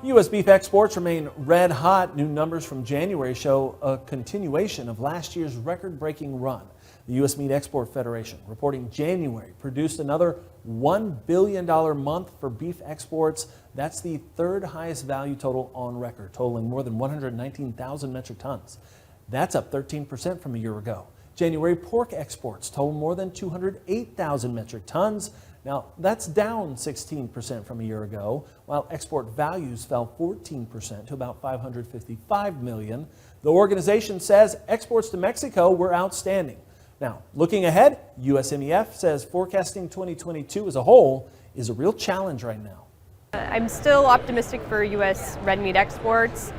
U.S. beef exports remain red hot. New numbers from January show a continuation of last year's record-breaking run. The U.S. Meat Export Federation reporting January produced another $1 billion month for beef exports. That's the third highest value total on record, totaling more than 119,000 metric tons. That's up 13% from a year ago. January pork exports totaled more than 208,000 metric tons. Now, that's down 16% from a year ago, while export values fell 14% to about $555 million. The organization says exports to Mexico were outstanding. Now, looking ahead, USMEF says forecasting 2022 as a whole is a real challenge right now. I'm still optimistic for U.S. red meat exports.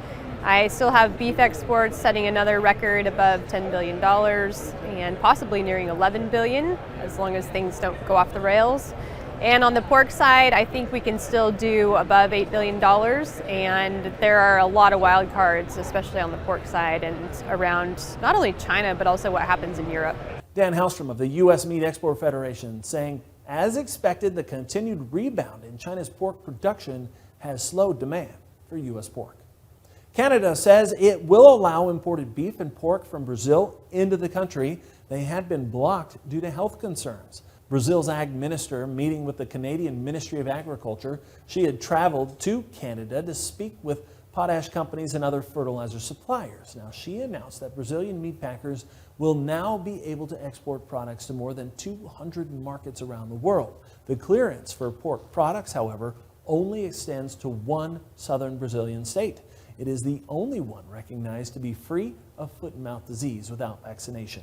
I still have beef exports setting another record above $10 billion and possibly nearing $11 billion as long as things don't go off the rails. And on the pork side, I think we can still do above $8 billion, and there are a lot of wild cards, especially on the pork side and around not only China, but also what happens in Europe. Dan Hellstrom of the U.S. Meat Export Federation saying, as expected, the continued rebound in China's pork production has slowed demand for U.S. pork. Canada says it will allow imported beef and pork from Brazil into the country. They had been blocked due to health concerns. Brazil's ag minister meeting with the Canadian Ministry of Agriculture. She had traveled to Canada to speak with potash companies and other fertilizer suppliers. Now, she announced that Brazilian meat packers will now be able to export products to more than 200 markets around the world. The clearance for pork products, however, only extends to one southern Brazilian state. It is the only one recognized to be free of foot and mouth disease without vaccination.